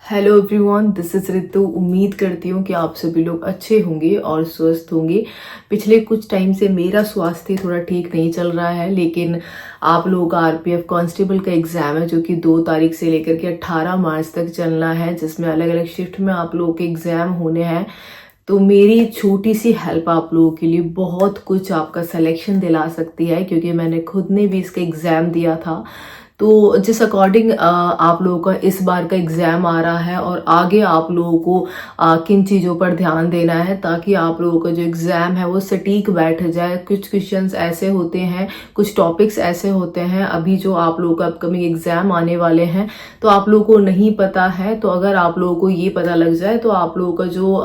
Hello everyone, this is Ritu. उम्मीद करती हूँ कि आप सभी लोग अच्छे होंगे और स्वस्थ होंगे। पिछले कुछ टाइम से मेरा स्वास्थ्य थोड़ा ठीक नहीं चल रहा है, लेकिन आप लोगों का आरपीएफ कांस्टेबल का एग्जाम है जो कि 2 तारीख से लेकर के 18 मार्च तक चलना है, जिसमें अलग अलग शिफ्ट में आप लोगों के एग्जाम होने हैं। तो मेरी छोटी सी हेल्प आप लोगों के लिए बहुत कुछ आपका सिलेक्शन दिला सकती है, क्योंकि मैंने खुद ने भी इसका एग्जाम दिया था। तो जिस अकॉर्डिंग आप लोगों का इस बार का एग्जाम आ रहा है और आगे आप लोगों को किन चीज़ों पर ध्यान देना है ताकि आप लोगों का जो एग्जाम है वो सटीक बैठ जाए। कुछ क्वेश्चंस ऐसे होते हैं, कुछ टॉपिक्स ऐसे होते हैं अभी जो आप लोगों का अपकमिंग एग्जाम आने वाले हैं, तो आप लोगों को नहीं पता है। तो अगर आप लोगों को ये पता लग जाए तो आप लोगों का जो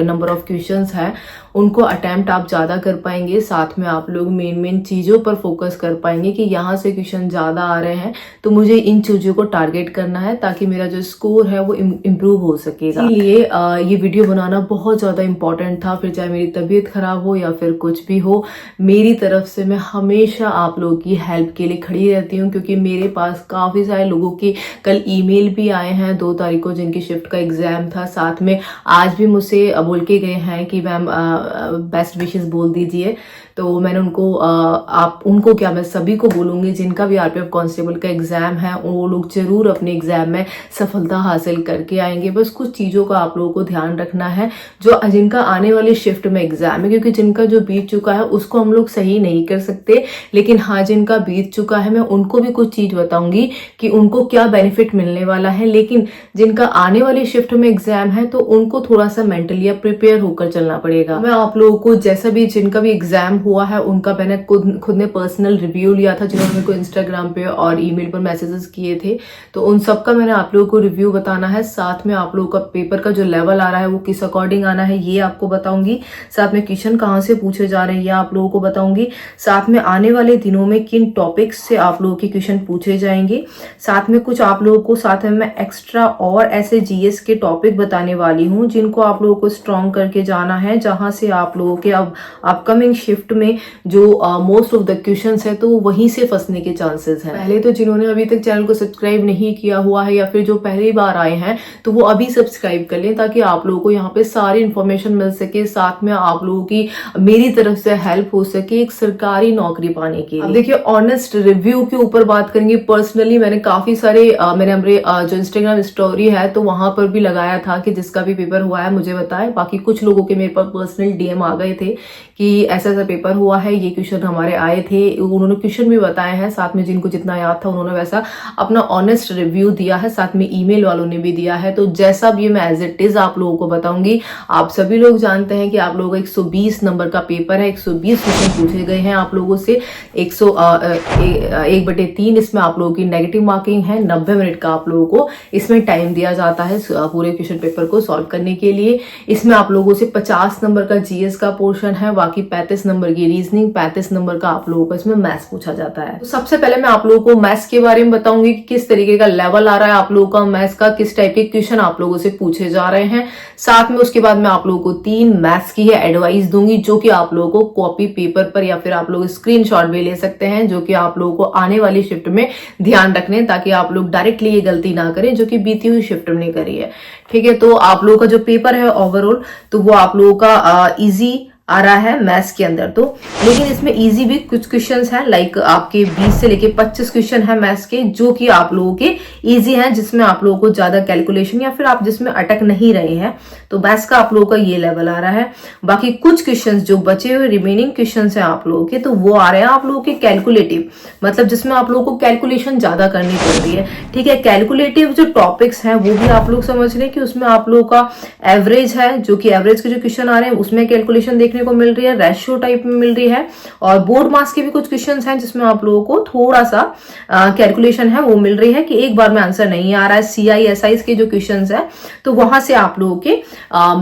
नंबर ऑफ क्वेश्चंस है उनको अटेम्प्ट आप ज़्यादा कर पाएंगे। साथ में आप लोग मेन चीज़ों पर फोकस कर पाएंगे कि यहाँ से क्वेश्चन ज़्यादा आ रहे हैं तो मुझे इन चीज़ों को टारगेट करना है ताकि मेरा जो स्कोर है वो इम्प्रूव हो सकेगा। इसलिए ये वीडियो बनाना बहुत ज़्यादा इंपॉर्टेंट था। फिर चाहे मेरी तबीयत खराब हो या फिर कुछ भी हो, मेरी तरफ से मैं हमेशा आप लोगों की हेल्प के लिए खड़ी रहती हूँ, क्योंकि मेरे पास काफ़ी सारे लोगों के कल ईमेल भी आए हैं 2 तारीख को जिनकी शिफ्ट का एग्जाम था। साथ में आज भी मुझसे बोल के गए हैं कि मैम बेस्ट विशेस बोल दीजिए। तो मैंने उनको मैं सभी को बोलूंगी जिनका भी आरपीएफ कांस्टेबल का एग्जाम है वो लोग जरूर अपने एग्जाम में सफलता हासिल करके आएंगे। बस कुछ चीज़ों का आप लोगों को ध्यान रखना है जो जिनका आने वाली शिफ्ट में एग्जाम है, क्योंकि जिनका जो बीत चुका है उसको हम लोग सही नहीं कर सकते, लेकिन हाँ जिनका बीत चुका है मैं उनको भी कुछ चीज़ बताऊंगी कि उनको क्या बेनिफिट मिलने वाला है। लेकिन जिनका आने वाली शिफ्ट में एग्जाम है तो उनको थोड़ा सा मेंटली प्रिपेयर होकर चलना पड़ेगा। मैं आप लोगों को जैसा भी जिनका भी एग्जाम हुआ है उनका मैंने खुद ने पर्सनल रिव्यू लिया था, जिन्होंने मेरे को इंस्टाग्राम पे और ईमेल पर मैसेजेस किए थे, तो उन सब का मैंने आप लोगों को रिव्यू बताना है। साथ में आप लोगों का पेपर का जो लेवल आ रहा है वो किस अकॉर्डिंग आना है ये आपको बताऊंगी। साथ में क्वेश्चन कहाँ से पूछे जा रहे हैं ये आप लोगों को बताऊंगी। साथ में आने वाले दिनों में किन टॉपिक्स से आप लोगों के क्वेश्चन पूछे जाएंगे। साथ में कुछ आप लोगों को साथ में मैं एक्स्ट्रा और ऐसे जीएस के टॉपिक बताने वाली हूँ जिनको आप लोगों को स्ट्रॉन्ग करके जाना है, जहां से आप लोगों के अब अपकमिंग शिफ्ट में जो मोस्ट ऑफ द क्वेश्चंस है तो वहीं से फंसने के चांसेस हैं। पहले तो जिन्होंने अभी तक चैनल को सब्सक्राइब नहीं किया हुआ है या फिर जो पहली बार आए हैं तो वो अभी सब्सक्राइब कर लें ताकि आप लोगों को यहाँ पे सारी इंफॉर्मेशन मिल सके। साथ में आप लोगों की मेरी तरफ से हेल्प हो सके एक सरकारी नौकरी पाने के लिए। अब देखिए, ऑनेस्ट रिव्यू के ऊपर बात करेंगे। पर्सनली मैंने काफी सारे मैंने जो इंस्टाग्राम स्टोरी है तो वहां पर भी लगाया था कि जिसका भी पेपर हुआ है मुझे बताएं। बाकी कुछ लोगों के मेरे पास पर्सनल डीएम आ गए थे कि ऐसा ऐसा पेपर हुआ है, ये क्वेश्चन हमारे आए थे, उन्होंने क्वेश्चन भी बताए हैं। साथ में जिनको जितना याद था उन्होंने वैसा अपना ऑनेस्ट रिव्यू दिया है, साथ में ईमेल वालों ने भी दिया है। तो जैसा भी मैं एज इट इज आप लोगों को बताऊंगी। आप सभी लोग जानते हैं कि आप लोगों का 120 नंबर का पेपर है, 120 क्वेश्चन पूछे गए हैं आप लोगों से। 1/3 इसमें आप लोगों की नेगेटिव मार्किंग है। 90 मिनट का आप लोगों को इसमें टाइम दिया जाता है पूरे क्वेश्चन पेपर को सॉल्व करने के लिए। इसमें आप लोगों से 50 नंबर का जीएस का पोर्शन है, बाकी 35 नंबर की रीजनिंग, 35 नंबर का आप लोगों को इसमें मैथ्स पूछा जाता है। तो सबसे पहले मैं आप लोगों को मैथ्स के बारे में बताऊंगी कि किस तरीके का लेवल आ रहा है आप लोगों का मैथ्स का, किस टाइप के क्वेश्चन आप लोगों से पूछे जा रहे हैं। साथ में उसके बाद मैं आप लोगों को 3 मैथ्स की है एडवाइस दूंगी जो कि आप लोगों को कॉपी पेपर पर या फिर आप लोग स्क्रीनशॉट भी ले सकते हैं, जो कि आप लोगों को आने वाली शिफ्ट में ध्यान रखने, ताकि आप लोग डायरेक्टली ये गलती ना करें जो कि बीती हुई शिफ्ट में करी है। ठीक है, तो आप लोगों का जो पेपर है ओवरऑल तो वो आप लोगों का इजी आ रहा है मैथ्स के अंदर। तो लेकिन इसमें इजी भी कुछ क्वेश्चंस हैं, लाइक आपके 20 से लेके 25 क्वेश्चन है मैथ्स के जो कि आप लोगों के इजी हैं, जिसमें आप लोगों को ज्यादा कैलकुलेशन या फिर आप जिसमें अटक नहीं रहे हैं। तो मैथ्स का आप लोगों का ये लेवल आ रहा है। बाकी कुछ क्वेश्चंस जो बचे हुए रिमेनिंग क्वेश्चंस हैं आप लोगों के, तो वो आ रहे हैं आप लोगों के कैलकुलेटिव, मतलब जिसमें आप लोगों को कैलकुलेशन ज्यादा करनी पड़ रही है। ठीक है, कैलकुलेटिव जो टॉपिक्स हैं वो भी आप लोग समझ लें कि उसमें आप लोगों का एवरेज है, जो कि एवरेज के जो क्वेश्चन आ रहे हैं उसमें कैलकुलेशन देखने को मिल रही है, रेशियो टाइप में मिल रही है। और बोर्ड मार्क्स के भी कुछ क्वेश्चंस हैं जिसमें आप लोगों को थोड़ा सा कैलकुलेशन है वो मिल रही है कि एक बार में आंसर नहीं आ रहा है। सीआई एसआई के जो क्वेश्चंस है तो वहां से आप लोगों के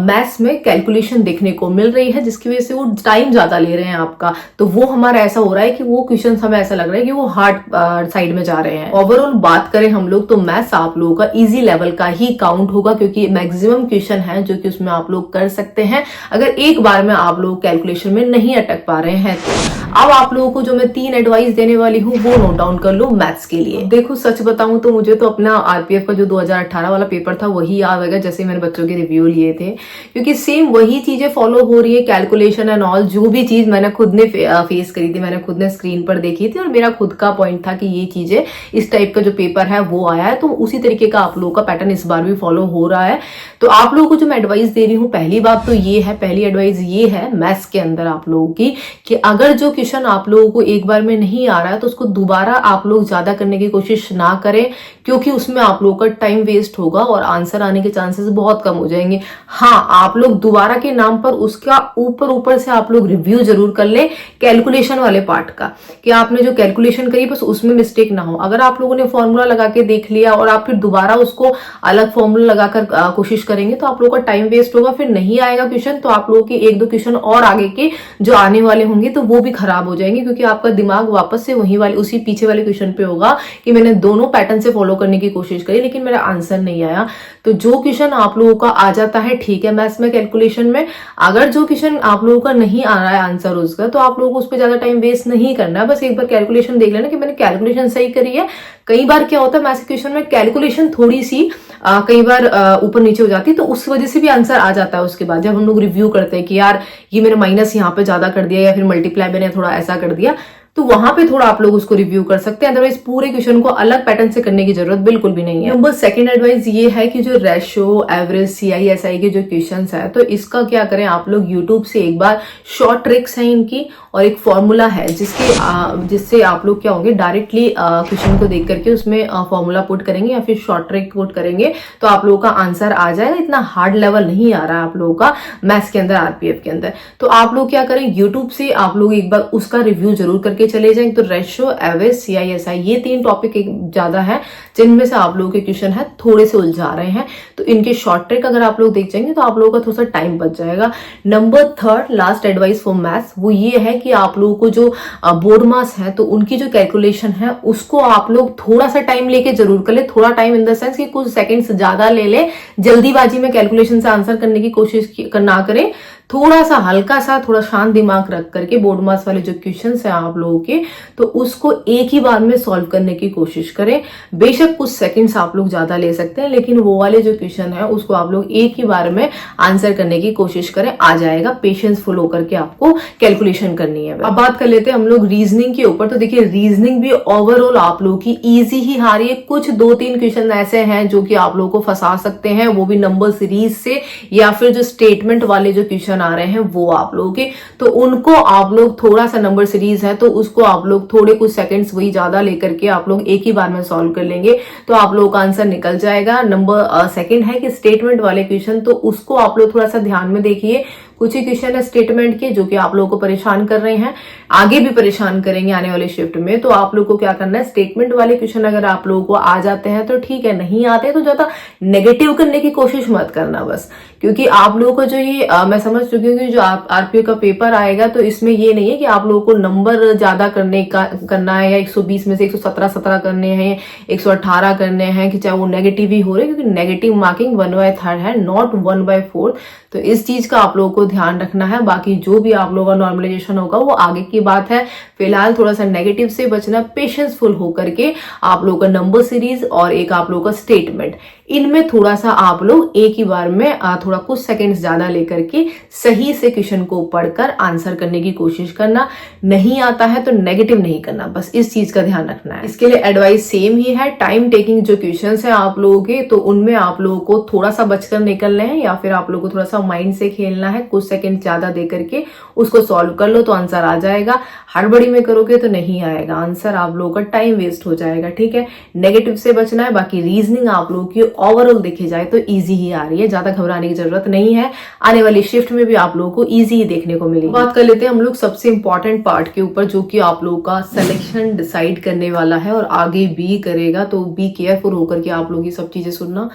मैथ्स में कैलकुलेशन देखने को मिल रही है, जिसकी वजह से वो टाइम ज्यादा ले रहे हैं आपका। तो वो हमारा ऐसा हो रहा है कि वो क्वेश्चन हमें ऐसा लग रहा है कि वो हार्ड साइड में जा रहे हैं। ओवरऑल बात करें हम लोग तो मैथ्स आप लोगों का इजी लेवल का ही काउंट होगा, क्योंकि मैक्सिमम क्वेश्चन है जो कि उसमें आप लोग कर सकते हैं। अगर एक बार में आप लोग कैलकुलेशन में नहीं अटक पा रहे हैं। तो अब आप लोगों को जो मैं 3 एडवाइस देने वाली हूँ वो नोट डाउन कर लो मैथ्स के लिए। देखो सच बताऊं तो मुझे तो अपना आरपीएफ का जो 2018 वाला पेपर था वही याद आ गया जैसे मैंने बच्चों के रिव्यू लिए थे, क्योंकि सेम वही चीजें फॉलो हो रही है, कैलकुलेशन एंड ऑल। जो भी चीज मैंने खुद ने फेस करी थी, मैंने खुद ने स्क्रीन पर देखी थी और मेरा खुद का पॉइंट था कि ये चीजें इस टाइप का जो पेपर है वो आया है, तो उसी तरीके का आप लोगों का पैटर्न इस बार भी फॉलो हो रहा है। तो आप लोगों को जो मैं एडवाइस दे रही हूँ, पहली बात तो ये है, पहली एडवाइस ये है मैथ्स के अंदर आप लोगों की कि अगर जो क्वेश्चन आप लोगों को एक बार में नहीं आ रहा है तो उसको दोबारा आप लोग ज्यादा करने की कोशिश ना करें, क्योंकि उसमें आप लोगों का टाइम वेस्ट होगा और आंसर आने के चांसेस बहुत कम हो जाएंगे। हाँ, आप लोग दोबारा के नाम पर उसका ऊपर ऊपर से आप लोग रिव्यू जरूर कर ले कैलकुलेशन वाले पार्ट का, कि आपने जो कैलकुलेशन करी बस उसमें मिस्टेक ना हो। अगर आप लोगों ने फॉर्मूला लगा के देख लिया और आप फिर दोबारा उसको अलग फॉर्मूला लगाकर कोशिश करेंगे तो आप लोगों का टाइम वेस्ट होगा, फिर नहीं आएगा क्वेश्चन, तो आप लोगों के 1-2 क्वेश्चन और आगे के जो आने वाले होंगे तो वो भी खराब हो जाएंगे, क्योंकि आपका दिमाग वापस से वही वाले उसी पीछे वाले क्वेश्चन पे होगा कि मैंने दोनों पैटर्न से फॉलो करने की कोशिश करी लेकिन मेरा आंसर नहीं आया। तो जो क्वेश्चन आप लोगों का आ जाता है ठीक है मैथ्स में कैलकुलेशन में, अगर जो क्वेश्चन आप लोगों का नहीं आ रहा है आंसर उसका, तो आप लोगों को उस पर ज्यादा टाइम वेस्ट नहीं करना है। बस एक बार कैलकुलेशन देख लेना कि मैंने कैलकुलेशन सही करी है। कई बार क्या होता है मैथ्स क्वेश्चन में कैलकुलेशन थोड़ी सी कई बार ऊपर नीचे हो जाती है, तो उस वजह से भी आंसर आ जाता है उसके बाद, जब हम लोग रिव्यू करते हैं कि यार ये मैंने माइनस यहाँ पे ज्यादा कर दिया या फिर मल्टीप्लाई मैंने थोड़ा ऐसा कर दिया, तो वहां पे थोड़ा आप लोग उसको रिव्यू कर सकते हैं। अदरवाइज पूरे क्वेश्चन को अलग पैटर्न से करने की जरूरत बिल्कुल भी नहीं है। नंबर सेकंड एडवाइस ये है कि जो रेशो, एवरेज, CISI के जो क्वेश्चंस है, तो इसका क्या करें आप लोग यूट्यूब से एक बार शॉर्ट ट्रिक्स है इनकी और एक फॉर्मूला है जिससे आप लोग क्या होंगे डायरेक्टली क्वेश्चन को देख करके उसमें फॉर्मूला पुट करेंगे या फिर शॉर्ट ट्रिक पुट करेंगे तो आप लोगों का आंसर आ जाएगा। इतना हार्ड लेवल नहीं आ रहा है आप लोगों का मैथ्स के अंदर, आरपीएफ के अंदर। तो आप लोग क्या करें यूट्यूब से आप लोग एक बार उसका रिव्यू जरूर करके चले जाएंगे। तो रेशो, एवरेज, CISI ये 3 टॉपिक ज्यादा है जिनमें से आप लोगों के क्वेश्चन है थोड़े से उलझा रहे हैं, तो इनके शॉर्ट ट्रिक अगर आप लोग देख जाएंगे तो आप लोगों का थोड़ा सा टाइम बच जाएगा। Number third last advice for maths वो ये है कि आप लोगों को जो बोर्ड मास है तो उनकी जो कैलकुलेशन है उसको आप लोग थोड़ा सा टाइम लेके जरूर कर ले। थोड़ा टाइम इन द सेंस कि कुछ सेकंड्स ज्यादा ले ले, जल्दीबाजी में कैलकुलेशन से आंसर करने की कोशिश ना करें। थोड़ा सा हल्का सा थोड़ा शांत दिमाग रख करके बोर्ड मास वाले जो क्वेश्चंस हैं आप लोगों के, तो उसको एक ही बार में सॉल्व करने की कोशिश करें। बेशक कुछ सेकंड्स आप लोग ज्यादा ले सकते हैं लेकिन वो वाले जो क्वेश्चन है उसको आप लोग एक ही बार में आंसर करने की कोशिश करें, आ जाएगा। पेशेंस फुल होकर के आपको कैलकुलेशन करनी है। अब बात कर लेते हैं हम लोग रीजनिंग के ऊपर। तो देखिए रीजनिंग भी ओवरऑल आप लोगों की इजी ही आ रही है। कुछ 2-3 क्वेश्चन ऐसे हैं जो कि आप लोगों को फंसा सकते हैं, वो भी नंबर सीरीज से या फिर जो स्टेटमेंट वाले जो क्वेश्चन आ रहे हैं वो आप लोगों के, तो उनको आप लोग थोड़ा सा नंबर सीरीज है तो उसको आप लोग थोड़े कुछ सेकंड्स वही ज्यादा लेकर के आप लोग एक ही बार में सॉल्व कर लेंगे तो आप लोगों का आंसर निकल जाएगा। नंबर सेकंड है कि स्टेटमेंट वाले क्वेश्चन, तो उसको आप लोग थोड़ा सा ध्यान में देखिए। कुछ ही क्वेश्चन है स्टेटमेंट के जो कि आप लोगों को परेशान कर रहे हैं, आगे भी परेशान करेंगे आने वाले शिफ्ट में। तो आप लोगों को क्या करना है, स्टेटमेंट वाले क्वेश्चन अगर आप लोगों को आ जाते हैं तो ठीक है, नहीं आते तो ज्यादा नेगेटिव करने की कोशिश मत करना बस, क्योंकि आप लोगों को जो ये मैं समझ चुकी हूँ कि जो आरपीओ का पेपर आएगा तो इसमें ये नहीं है कि आप लोगों को नंबर ज्यादा करना है या 120 में से 117 करने हैं, 118 करने हैं, कि चाहे वो नेगेटिव ही हो रहे, क्योंकि नेगेटिव मार्किंग 1/3 है, नॉट 1/4। तो इस चीज का आप लोगों को ध्यान रखना है। बाकी जो भी आप लोगों का नॉर्मलाइजेशन होगा वो आगे की बात है। फिलहाल थोड़ा सा नेगेटिव से बचना, पेशेंसफुल होकर के आप लोगों का नंबर सीरीज और एक आप लोगों का स्टेटमेंट, इनमें थोड़ा सा आप लोग एक ही बार में थोड़ा कुछ सेकंड्स ज्यादा लेकर के सही से क्वेश्चन को पढ़कर आंसर करने की कोशिश करना। नहीं आता है तो नेगेटिव नहीं करना, बस इस चीज का ध्यान रखना है। इसके लिए एडवाइस सेम ही है। टाइम टेकिंग जो क्वेश्चंस हैं आप लोगों के, तो उनमें आप लोगों को थोड़ा सा बचकर निकलना है या फिर आप लोगों को थोड़ा सा माइंड से खेलना है। कुछ सेकंड ज्यादा दे करके उसको सॉल्व कर लो तो आंसर आ जाएगा। हड़बड़ी में करोगे तो नहीं आएगा आंसर, आप लोगों का टाइम वेस्ट हो जाएगा। ठीक है, नेगेटिव से बचना है। बाकी रीजनिंग आप लोगों की ओवरऑल देखी जाए तो इजी ही आ रही है, ज्यादा घबराने की जरूरत नहीं है। आने वाली शिफ्ट में भी आप लोगों को इजी ही देखने को मिलेगी। बात कर लेते हैं हम लोग सबसे इंपॉर्टेंट पार्ट के ऊपर, जो कि आप लोगों का सिलेक्शन डिसाइड करने वाला है और आगे भी करेगा। तो बी केयरफुल होकर के आप लोग ये सब चीजें सुनना।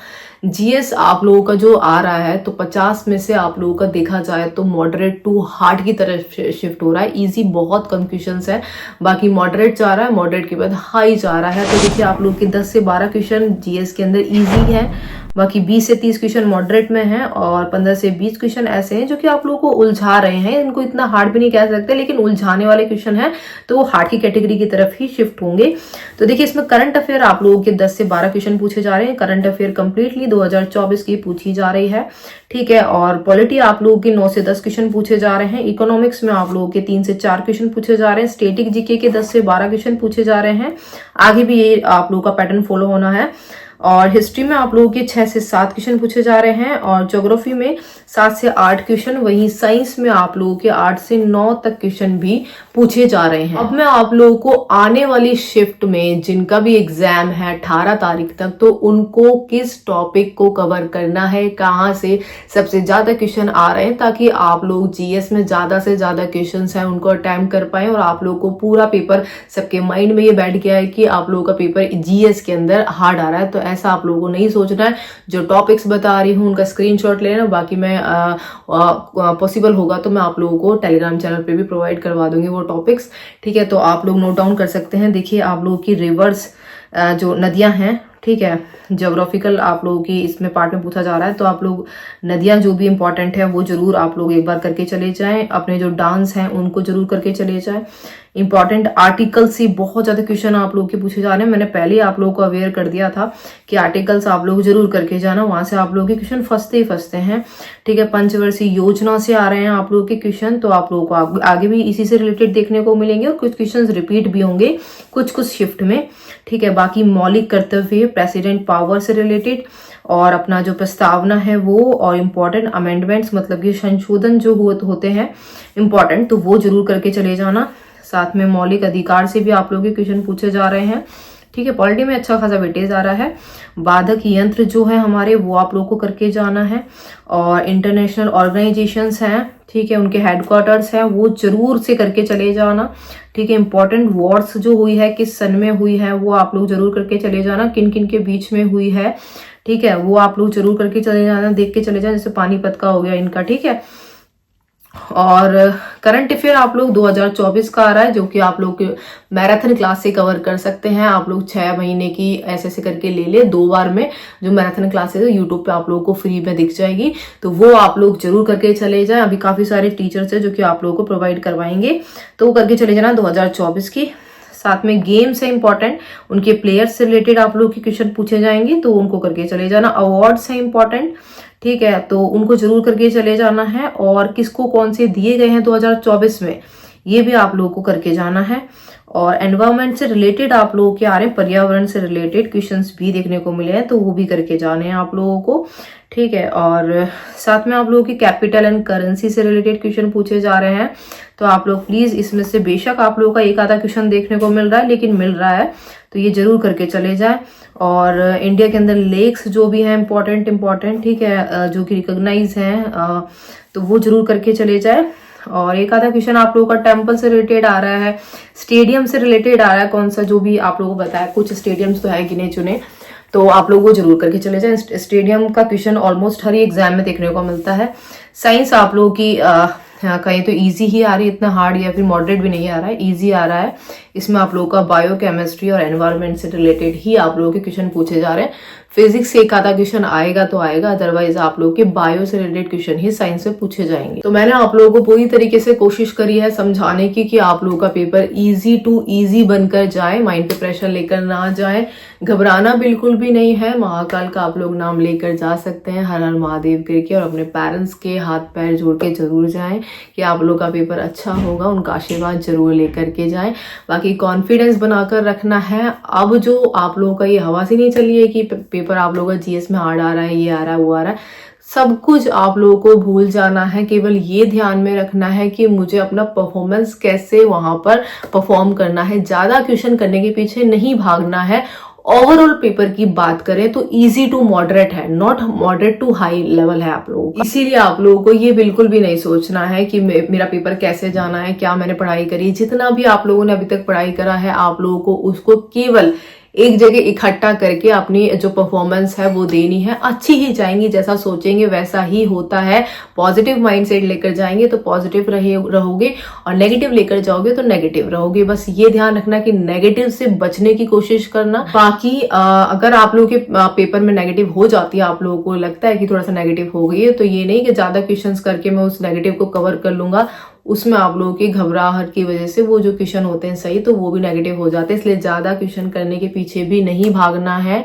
जीएस आप लोगों का जो आ रहा है तो 50 में से आप लोगों का देखा जाए तो मॉडरेट टू हार्ड की तरफ शिफ्ट हो रहा है। इजी बहुत कम क्वेश्चंस है, बाकी मॉडरेट जा रहा है, मॉडरेट के बाद हाई जा रहा है। तो देखिए आप लोग के 10 से 12 क्वेश्चन जीएस के अंदर इजी है, बाकी 20 से 30 क्वेश्चन मॉडरेट में हैं और 15 से 20 क्वेश्चन ऐसे हैं जो कि आप लोगों को उलझा रहे हैं। इनको इतना हार्ड भी नहीं कह सकते, लेकिन उलझाने वाले क्वेश्चन हैं तो वो हार्ड की कैटेगरी की तरफ ही शिफ्ट होंगे। तो देखिए इसमें करंट अफेयर आप लोगों के 10 से 12 क्वेश्चन पूछे जा रहे हैं। करंट अफेयर कंप्लीटली 2024 की पूछी जा रही है, ठीक है। और पॉलिटी आप लोगों के 9 से 10 क्वेश्चन पूछे जा रहे हैं। इकोनॉमिक्स में आप लोगों के 3 से 4 क्वेश्चन पूछे जा रहे हैं। स्टैटिक जीके के 10 से 12 क्वेश्चन पूछे जा रहे हैं। आगे भी ये आप लोगों का पैटर्न फॉलो होना है। और हिस्ट्री में आप लोगों के 6 से 7 क्वेश्चन पूछे जा रहे हैं और ज्योग्राफी में 7 से 8 क्वेश्चन। वहीं साइंस में आप लोगों के 8 से 9 तक क्वेश्चन भी पूछे जा रहे हैं। अब मैं आप लोगों को आने वाली शिफ्ट में जिनका भी एग्जाम है 18 तारीख तक, तो उनको किस टॉपिक को कवर करना है, कहाँ से सबसे ज्यादा क्वेश्चन आ रहे हैं, ताकि आप लोग जीएस में ज्यादा से ज्यादा क्वेश्चन हैं उनको अटेम्प्ट कर पाए और आप लोग को पूरा पेपर, सबके माइंड में ये बैठ गया है कि आप लोगों का पेपर जीएस के अंदर हार्ड आ रहा है। तो ऐसा आप लोगों को नहीं सोचना है। जो टॉपिक्स बता रही हूँ उनका स्क्रीनशॉट लेना, बाकी मैं पॉसिबल होगा तो मैं आप लोगों को टेलीग्राम चैनल पे भी प्रोवाइड करवा दूंगी वो टॉपिक्स, ठीक है। तो आप लोग नोट डाउन कर सकते हैं। देखिए आप लोगों की रिवर्स जो नदियां हैं, ठीक है, ज्योग्राफिकल आप लोगों की इसमें पार्ट में पूछा जा रहा है, तो आप लोग नदियां जो भी इंपॉर्टेंट है वो जरूर आप लोग एक बार करके चले जाएं। अपने जो डांस हैं उनको जरूर करके चले जाएं। इंपॉर्टेंट आर्टिकल से बहुत ज्यादा क्वेश्चन आप लोगों के पूछे जा रहे हैं। मैंने पहले ही आप लोगों को अवेयर कर दिया था कि आर्टिकल्स आप लोग जरूर करके जाना, वहां से आप लोगों के क्वेश्चन फंसते ही फंसते हैं, ठीक है। पंचवर्षीय योजना से आ रहे हैं आप लोगों के क्वेश्चन, तो आप लोगों को आगे भी इसी से रिलेटेड देखने को मिलेंगे और कुछ क्वेश्चन रिपीट भी होंगे कुछ शिफ्ट में, ठीक है। बाकी मौलिक कर्तव्य, प्रेसिडेंट पावर से रिलेटेड और अपना जो प्रस्तावना है वो, और इम्पोर्टेंट अमेंडमेंट्स मतलब कि संशोधन जो होते हैं इम्पोर्टेंट, तो वो जरूर करके चले जाना। साथ में मौलिक अधिकार से भी आप लोगों के क्वेश्चन पूछे जा रहे हैं, ठीक है। पॉलिटी में अच्छा खासा वेटेज आ रहा है। बाधक यंत्र जो है हमारे वो आप लोगों को करके जाना है। और इंटरनेशनल ऑर्गेनाइजेशंस हैं, ठीक है, उनके हेडक्वार्टर्स हैं वो जरूर से करके चले जाना, ठीक है। इंपॉर्टेंट वॉर्स जो हुई है किस सन में हुई है वो आप लोग जरूर करके चले जाना। किन किन के बीच में हुई है, ठीक है, वो आप लोग जरूर करके चले जाना, देख के चले जाना। जैसे पानीपत का हो गया इनका, ठीक है। और करंट अफेयर आप लोग 2024 का आ रहा है, जो कि आप लोग मैराथन क्लास से कवर कर सकते हैं। आप लोग 6 महीने की ऐसे करके ले ले, 2 बार में जो मैराथन क्लासेस है यूट्यूब पे आप लोगों को फ्री में दिख जाएगी, तो वो आप लोग जरूर करके चले जाएं। अभी काफी सारे टीचर्स है जो कि आप लोगों को प्रोवाइड करवाएंगे, तो वो करके चले जाना 2024 की। साथ में गेम्स है इंपॉर्टेंट, उनके प्लेयर्स से रिलेटेड आप लोग के क्वेश्चन पूछे जाएंगे, तो उनको करके चले जाना। अवार्ड्स है इंपॉर्टेंट, ठीक है, तो उनको जरूर करके चले जाना है। और किसको कौन से दिए गए हैं 2024 में, ये भी आप लोगों को करके जाना है। और एनवायरमेंट से रिलेटेड आप लोगों के आ रहे हैं, पर्यावरण से रिलेटेड क्वेश्चंस भी देखने को मिले हैं, तो वो भी करके जाने हैं आप लोगों को, ठीक है। और साथ में आप लोगों की कैपिटल एंड करेंसी से रिलेटेड क्वेश्चन पूछे जा रहे हैं, तो आप लोग प्लीज इसमें से बेशक आप लोगों का एक आधा क्वेश्चन देखने को मिल रहा है, लेकिन मिल रहा है तो ये जरूर करके चले जाए। और इंडिया के अंदर लेक्स जो भी है इंपॉर्टेंट, ठीक है, जो कि रिकॉग्नाइज हैं, तो वो जरूर करके चले जाए। और एक आधा क्वेश्चन आप लोगों का टेम्पल से रिलेटेड आ रहा है, स्टेडियम से रिलेटेड आ रहा है, कौन सा जो भी आप लोगों को बताया, कुछ स्टेडियम्स तो है गिने चुने, तो आप लोग वो जरूर करके चले जाएं। स्टेडियम का क्वेश्चन ऑलमोस्ट हर एग्जाम में देखने को मिलता है। साइंस आप लोगों की कहीं तो इजी ही आ रही है, इतना हार्ड या फिर मॉडरेट भी नहीं आ रहा है, इजी आ रहा है। इसमें आप लोगों का बायो केमिस्ट्री और एनवायरनमेंट से रिलेटेड ही आप लोगों के क्वेश्चन पूछे जा रहे हैं। फिजिक्स से एक आधा क्वेश्चन आएगा तो आएगा, अदरवाइज आप लोगों के बायो से रिलेटेड क्वेश्चन ही साइंस से पूछे जाएंगे। तो मैंने आप लोगों को पूरी तरीके से कोशिश करी है समझाने की कि आप लोगों का पेपर इजी टू इजी बनकर जाए, माइंड पे प्रेशर लेकर ना जाए, घबराना बिल्कुल भी नहीं है। महाकाल का आप लोग नाम लेकर जा सकते हैं, हर हर महादेव करके, और अपने पेरेंट्स के हाथ पैर जोड़ के जरूर जाएं कि आप लोग का पेपर अच्छा होगा, उनका आशीर्वाद जरूर लेकर के जाएं। बाकी कॉन्फिडेंस बनाकर रखना है। अब जो आप लोगों का ये हवा सी नहीं चली है कि पेपर आप लोगों का जीएस में हार्ड आ रहा है, ये आ रहा है, वो आ रहा है, सब कुछ आप लोगों को भूल जाना है। केवल ये ध्यान में रखना है कि मुझे अपना परफॉर्मेंस कैसे वहां पर परफॉर्म करना है, ज्यादा क्वेश्चन करने के पीछे नहीं भागना है। ओवरऑल पेपर की बात करें तो इजी टू मॉडरेट है, not moderate to high level है आप लोगों को। इसीलिए आप लोगों को ये बिल्कुल भी नहीं सोचना है कि मेरा पेपर कैसे जाना है, क्या मैंने पढ़ाई करी। जितना भी आप लोगों ने अभी तक पढ़ाई करा है, आप लोगों को उसको केवल एक जगह इकट्ठा करके अपनी जो परफॉर्मेंस है वो देनी है। अच्छी ही जाएंगी, जैसा सोचेंगे वैसा ही होता है। पॉजिटिव माइंडसेट लेकर जाएंगे तो पॉजिटिव रहोगे और नेगेटिव लेकर जाओगे तो नेगेटिव रहोगे। बस ये ध्यान रखना कि नेगेटिव से बचने की कोशिश करना। बाकी अगर आप लोगों के पेपर में नेगेटिव हो जाती है, आप लोगों को लगता है कि थोड़ा सा नेगेटिव हो गई है, तो ये नहीं कि ज्यादा क्वेश्चंस करके मैं उस नेगेटिव को कवर कर लूंगा। उसमें आप लोगों की घबराहट की वजह से वो जो क्वेश्चन होते हैं सही, तो वो भी नेगेटिव हो जाते हैं। इसलिए ज्यादा क्वेश्चन करने के पीछे भी नहीं भागना है।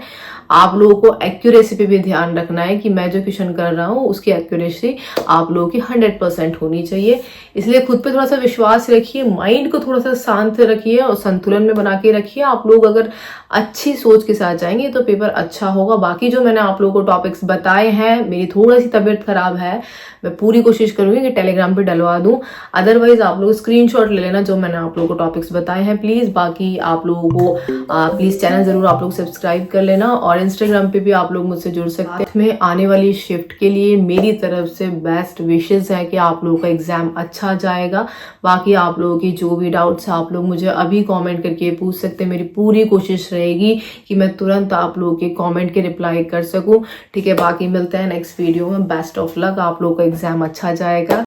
आप लोगों को एक्यूरेसी पे भी ध्यान रखना है कि मैं जो क्वेश्चन कर रहा हूँ उसकी एक्यूरेसी आप लोगों की 100% होनी चाहिए। इसलिए खुद पे थोड़ा सा विश्वास रखिए, माइंड को थोड़ा सा शांत रखिए और संतुलन में बना के रखिए। आप लोग अगर अच्छी सोच के साथ जाएंगे तो पेपर अच्छा होगा। बाकी जो मैंने आप लोगों को टॉपिक्स बताए हैं, मेरी थोड़ी सी तबीयत खराब है, मैं पूरी कोशिश करूंगी कि टेलीग्राम पे डलवा दूं। अदरवाइज आप लोग स्क्रीनशॉट ले लेना जो मैंने आप लोगों को टॉपिक्स बताए हैं प्लीज। बाकी आप लोगों को प्लीज चैनल जरूर आप लोग सब्सक्राइब कर लेना और इंस्टाग्राम पे भी आप लोग मुझसे जुड़ सकते हैं। में आने वाली शिफ्ट के लिए मेरी तरफ से बेस्ट विशेष है कि आप लोगों का एग्जाम अच्छा जाएगा। बाकी आप लोगों की जो भी डाउट्स है आप लोग मुझे अभी कमेंट करके पूछ सकते हैं। मेरी पूरी कोशिश रहेगी कि मैं तुरंत आप लोगों के कमेंट के रिप्लाई कर सकूं। ठीक है, बाकी मिलते हैं नेक्स्ट वीडियो में। बेस्ट ऑफ लक, आप लोगों का एग्जाम अच्छा जाएगा।